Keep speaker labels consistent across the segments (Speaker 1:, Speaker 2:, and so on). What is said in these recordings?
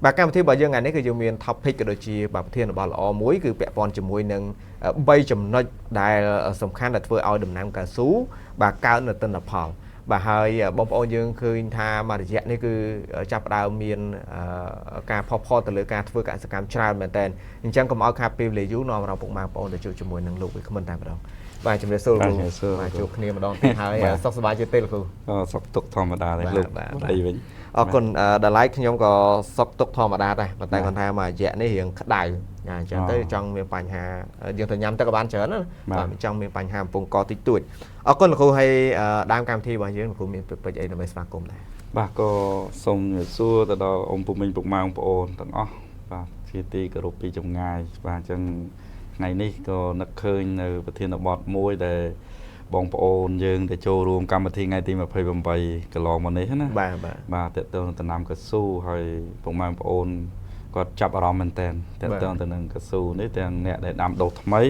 Speaker 1: bà cam thì bây giờ ngày nàyคือយើងមាន topic ក៏ដូចជាបាទប្រធានបទល្អមួយគឺពាក់ព័ន្ធជាមួយនឹង3ចំណុចដែលសំខាន់ដែលធ្វើឲ្យដំណាំកៅស៊ូបាទកើននៅទិន្នផលបាទហើយបងប្អូនយើងឃើញថាមួយរយៈនេះគឺចាប់ផ្ដើមមានការផុសផុលទៅលើការធ្វើកសិកម្មច្រើនមែនតើអញ្ចឹងកុំឲ្យខាតពេលវេលាយូរនាំរំពុកម៉ែបងប្អូនទៅជួបជាមួយនឹងលោកវិក្កាមិនតែម្ដងបាទជំរាបសួរលោកបាទជួបគ្នាម្ដងទៀតហើយសុខសប្បាយជាទេលោកគ្រូ
Speaker 2: សុខទុក្ខធម្មតាទេលោកអីវិញ
Speaker 1: អរគុណដល់ឡែកខ្ញុំក៏សុខទុក្ខធម្មតាដែរប៉ុន្តែគាត់ថាមួយរយៈនេះរៀងក្តៅអញ្ចឹងទៅចង់មានបញ្ហាយើងទៅញ៉ាំទឹកក៏បានច្រើនណាបាទចង់មានបញ្ហាកំពុងកតិចតួចអរគុណលោកគ្រូហើយដើមកម្មវិធីរបស់យើងលោកគ្រូមានពេចអីដើម្បីស្វាគមន៍ដែរ
Speaker 2: បាទក៏សូមសួរទៅដល់អ៊ំពុំមីងពុកម៉ែបងប្អូនទាំងអស់បាទជាទីគោរពពីចម្ងាយបាទអញ្ចឹងថ្ងៃនេះក៏នឹកឃើញនៅប្រធានបទមួយដែលបងប្អូនយើងដែលចូលរួមកម្មវិធីថ្ងៃទី28កន្លងមកនេះណាបាទតើតើតំណាំកស៊ូហើយពុកម៉ែបងប្អូនគាត់ចាប់អារម្មណ៍មែនតើតើទៅនឹងកស៊ូនេះទាំងអ្នកដែលដាំដុះថ្មី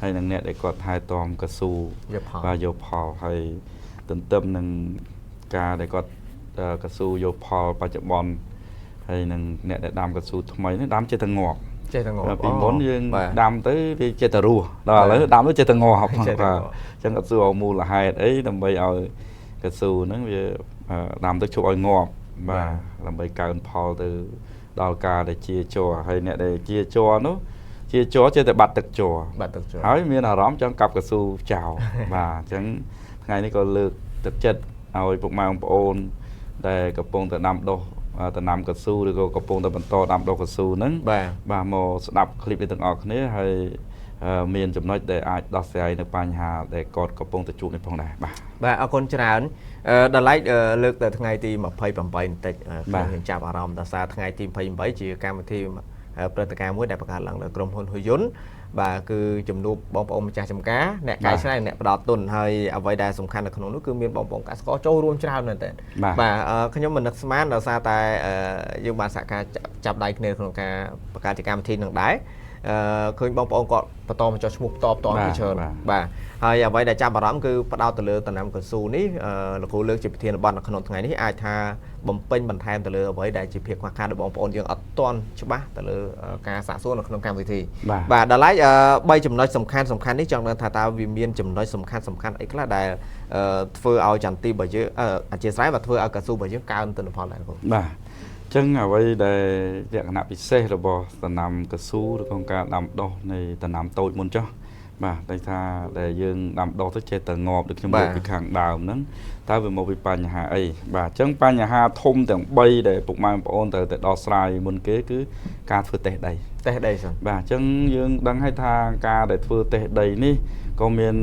Speaker 2: ហើយនិងអ្នកដែលគាត់ថែទាំកស៊ូបាទយកផលហើយទន្ទឹមនឹងការដែលគាត់កស៊ូយកផលបច្ចុប្បន្នហើយនឹងអ្នកដែលដាំកស៊ូថ្មីនេះដាំចេះតែងាប់ពីមុនយើងដាំទៅវាចេះតែរស់ដល់ឥឡូវដាំទៅចេះតែងាប់បាទអញ្ចឹងគាត់សួរមូលហេតុអីដើម្បីឲ្យកស៊ូហ្នឹងវាដាំទៅជប់ឲ្យងាប់បាទដើម្បីកើនផលទៅដល់ការដែលជាជ័រហើយអ្នកដែលជាជ័រនោះជាជ័រចេះតែបាត់ទឹកជ័រហើយមានអារម្មណ៍ចង់កាប់កស៊ូចោលបាទអញ្ចឹងថ្ងៃនេះក៏លើកទឹកចិត្តឲ្យពុកម៉ែបងប្អូនដែលកំពុងតែដាំដុះតំណាំកស៊ូឬក៏កំពុងតែបន្តដាំដុះកស៊ូហ្នឹងបាទមកស្ដាប់คลิปនេះទាំងអស់គ្នាហើយមានចំណុចដែលអាចដោះស្រាយនៅបញ្ហាដែលគាត់កំពុងតែជួបនេះផងដែរ
Speaker 1: បាទអរគុណច្រើនដល់ឡែកលើកទៅថ្ងៃទី28បន្តិចខ្ញុំចាប់អារម្មណ៍ដល់សារថ្ងៃទី28ជាកម្មវិធីព្រឹត្តិការណ៍មួយដែលបង្កើតឡើងដោយក្រុមហ៊ុនហ៊ុយយុនបាទគឺជំនួបបងប្អូនម្ចាស់ចម្ការអ្នកកែច្នៃអ្នកផ្ដល់ទុនហើយអ្វីដែលសំខាន់នៅក្នុងនោះគឺមានបងប្អូនកសិករចូលរួមច្រើនមែនទែនបាទខ្ញុំមិននឹកស្មានដោយសារតែយើងបានសហការចាប់ដៃគ្នាក្នុងការបង្កើតកម្មវិធីនឹងដែរឃើញបងប្អូនគាត់បន្តមកចុះឈ្មោះតបពីច្រើនបាទហើយអ្វីដែលចាប់អារម្មណ៍គឺផ្ដោតទៅលើតំណាំកស៊ូនេះលោកគ្រូលើកជាប្រធានបទនៅក្នុងថ្ងៃនេះអាចថាបំពេញបន្ថែមទៅលើអ្វីដែលជាភាពខ្វះខាតរបស់បងប្អូនយើងអត់ទាន់ច្បាស់ទៅលើការសាកសួរនៅក្នុងកម្មវិធីបាទដល់ឡែក3ចំណុចសំខាន់នេះចង់ដឹងថាតើវាមានចំណុចសំខាន់អីខ្លះដែលធ្វើឲ្យចន្ទទីរបស់យើងអធិស្ឋានមកធ្វើឲ្យកស៊ូរបស់យើងកើនទិន្នផលដែរ
Speaker 2: បាទចឹងអ្វីដែលលក្ខណៈពិសេសរបស់តំណាំកស៊ូឬក្នុងការដាំដុះនៃតំណាំតូចមុនចុះបាទតែថាដែលយើងដាំដុះទៅចេះតែងាប់ដូចខ្ញុំលើកពីខាងដើមហ្នឹងតើវាមកពីបញ្ហាអីបាទអញ្ចឹងបញ្ហាធំទាំង3ដែលពុកម៉ែបងប្អូនត្រូវតែដោះស្រាយមុនគេគឺការធ្វើតេស្តដី
Speaker 1: សិន
Speaker 2: បាទអញ្ចឹងយើងដឹងហើយថាការដែលធ្វើតេស្តដីនេះក៏មាន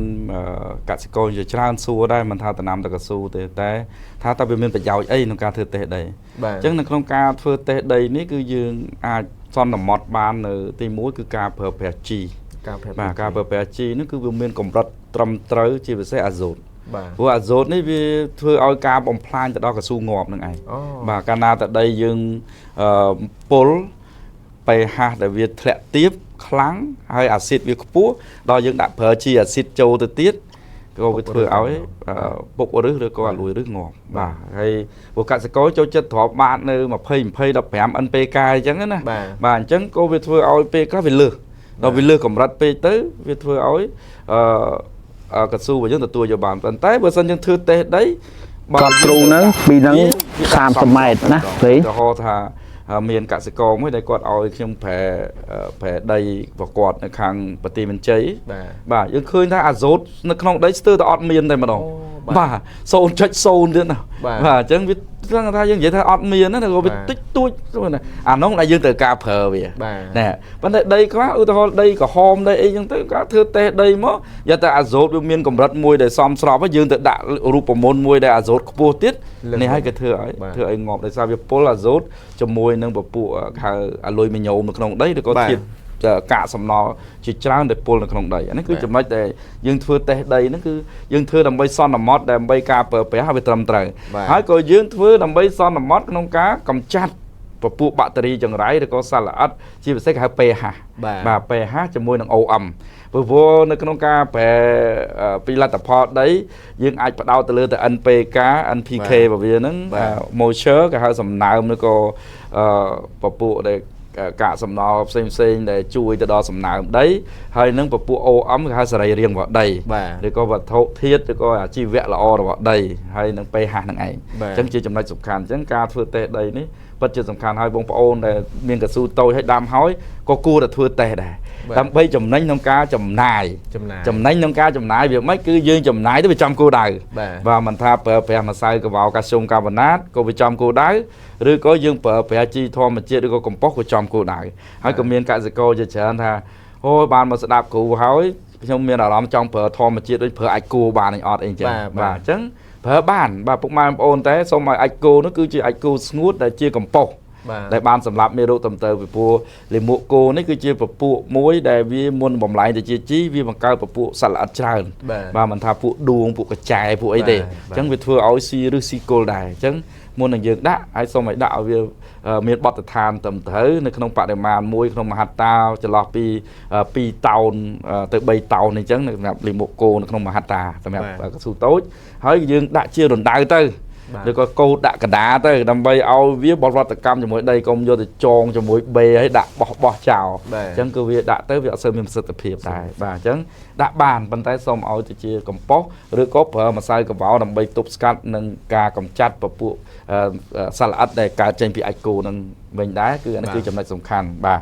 Speaker 2: កសិករជាច្រើនសួរដែរមិនថាតំណាំតកស៊ូទេតែថាតើវាមានប្រយោជន៍អីក្នុងការធ្វើតេស្តដីអញ្ចឹងនៅក្នុងការធ្វើតេស្តដីនេះគឺយើងអាចសន្មត់បាននៅទី1គឺការប្រើប្រាស់ជីបាទការប្រើប្រាស់ជីនេះគឺវាមានកម្រិតត្រឹមត្រូវជាពិសេសអាសូតព្រោះអាសូតនេះវាធ្វើឲ្យការបំផ្លាញទៅដល់កស៊ូងាប់នឹងឯងបាទកាលណាតដីយើងពុលpH ដែលវាធ្លាក់ទាបខ្លាំងហើយអាស៊ីតវាខ្ពស់ដល់យើងដាក់ប្រើជីអាស៊ីតចូលទៅទៀតក៏វាធ្វើឲ្យពុករឹសឬក៏អាលួយរឹសងាប់បាទហើយពួកកសិករចូលចិត្តទ្រាប់បាតនៅ20 15 NPK អញ្ចឹងណាបាទអញ្ចឹងក៏វាធ្វើឲ្យពេលខ្លះវាលើសដល់វាលើសកម្រិតពេកទៅវាធ្វើឲ្យកស៊ូរបស់យើងទទួលយកបានប៉ុន្តែបើសិនយើងធ្វើតេស្តដី
Speaker 3: បាទគ្រូហ្នឹងពីហ្នឹង30ម៉ែត្រណាព្រៃ
Speaker 2: ឧទាហរណ៍ថាមានកសិករមួយដែលគាត់ឲ្យខ្ញុំប្រែដីប្រកបនៅខាងប្រទីមានជ័យបាទយើងឃើញថាអាសូតនៅក្នុងដីស្ទើរតែអត់មានតែម្ដងបាទ 0.0 ទៀតណាបាទអញ្ចឹងវាគាត់ថាយើងនិយាយថាអត់មានណាក៏វាតិចតួចអានោះដែលយើងត្រូវការប្រើវាណែប៉ុន្តែដីខ្លះឧទាហរណ៍ដីក្រហមដីអីចឹងទៅគាត់ធ្វើតេស្តដីមកយកតែអាសូតវាមានកម្រិតមួយដែលសមស្របហើយយើងទៅដាក់រូបមន្តមួយដែលអាសូតខ្ពស់ទៀតនេះហើយគេធ្វើឲ្យងាប់ដោយសារវាពុលអាសូតជាមួយនឹងពពួកហៅអាលុយមីញ៉ូមនៅក្នុងដីឬក៏ធាតុកាកសំណល់ជាច្រើនដែលពុលនៅក្នុងដីអានេះគឺចំណុចដែលយើងធ្វើតេស្តដីហ្នឹងគឺយើងធ្វើដើម្បីសន្មត់ដើម្បីការប្រើប្រាស់ឲ្យវាត្រឹមត្រូវហើយក៏យើងធ្វើដើម្បីសន្មត់ក្នុងការកម្ចាត់ ពពួកបាក់តេរីចង្រៃឬក៏សារល្អិតជាពិសេសគេហៅ pH បាទ pH ជាមួយនឹង OM ព្រោះនៅក្នុងការប្រែពីលទ្ធផលដីយើងអាចបដោតទៅលើតែ NPK NPK របស់វាហ្នឹង moisture គេហៅសំណើមឬក៏ពពួកដែលកាកសំណល់ផ្សេងដែលជួយទៅដល់សំណើមដីហើយនឹងពពួក OM គេហៅសរីរាង្គរបស់ដីឬក៏វត្ថុធាតុឬក៏អាជីវៈល្អរបស់ដីហើយនឹង pH ហ្នឹងឯងអញ្ចឹងជាចំណុចសំខាន់អញ្ចឹងការធ្វើតេស្តដីនេះពិតជាសំខាន់ហើយបងប្អូនដែលមានកស៊ូតូចឲ្យដាំហើយក៏គួរតែធ្វើតេស្តដែរដើម្បីចំណេញក្នុងការចំណាយចំណេញក្នុងការចំណាយវាមិនគឺយើងចំណាយទៅវាចំគោលដៅបាទមិនថាប្រើប្រាស់ម្សៅកវ៉ាល់កាល់ស្យូមកាបូណាតក៏វាចំគោលដៅឬក៏យើងប្រើប្រាស់ជីធម្មជាតិឬក៏កំប៉ុស្តក៏ចំគោលដៅហើយក៏មានកសិករជាច្រើនថាអូយបានមកស្ដាប់គ្រូហើយខ្ញុំមានអារម្មណ៍ចង់ប្រើធម្មជាតិដូចប្រើអាចគោបានអត់អីចឹងបាទអញ្ចឹងប្រើបានបាទពុកម៉ែបងប្អូនតែសូមឲ្យអាចគោនោះគឺជាអាចគោស្ងួតដែលជាកំប៉ុស្តដែលបានសម្រាប់មេរោគតំទៅពីព្រោះលាមកគោនេះគឺជាពពួកមួយដែលវាមុនបំលែងទៅជាជីវាបង្កើតពពួកសត្វល្អិតច្រើនបាទមិនថាពួកដួងពួកកញ្ចែពួកអីទេអញ្ចឹងវាធ្វើឲ្យស៊ីឬស៊ីគល់ដែរអញ្ចឹងមុននឹងយើងដាក់ហើយសូមឲ្យដាក់ឲ្យវាមានបទដ្ឋានត្រឹមត្រូវនៅក្នុងបរិមាណមួយក្នុងមហត្តាចន្លោះពី2តោនទៅ3តោនអញ្ចឹងសម្រាប់លាមកគោនៅក្នុងមហត្តាសម្រាប់កស៊ូតូចហើយយើងដាក់ជារណ្ដៅទៅឬក៏កោតដាក់កដាទៅដើម្បីឲ្យវាបរិវត្តកម្មជាមួយដីកុំយកទៅចងជាមួយបេហើយដាក់បោះចោលអញ្ចឹងគឺវាដាក់ទៅវាអត់សូវមានប្រសិទ្ធភាពដែរបាទអញ្ចឹងដាក់បានប៉ុន្តែសូមឲ្យទៅជាកំប៉ុស្តឬក៏ប្រើម្សៅកវ៉ាល់ដើម្បីទប់ស្កាត់នឹងការកម្ចាត់ពពួកសារល្អិតដែលកើតចេញពីអាចគោនឹងវិញដែរគឺអានេះគឺចំណុចសំខាន់បាទ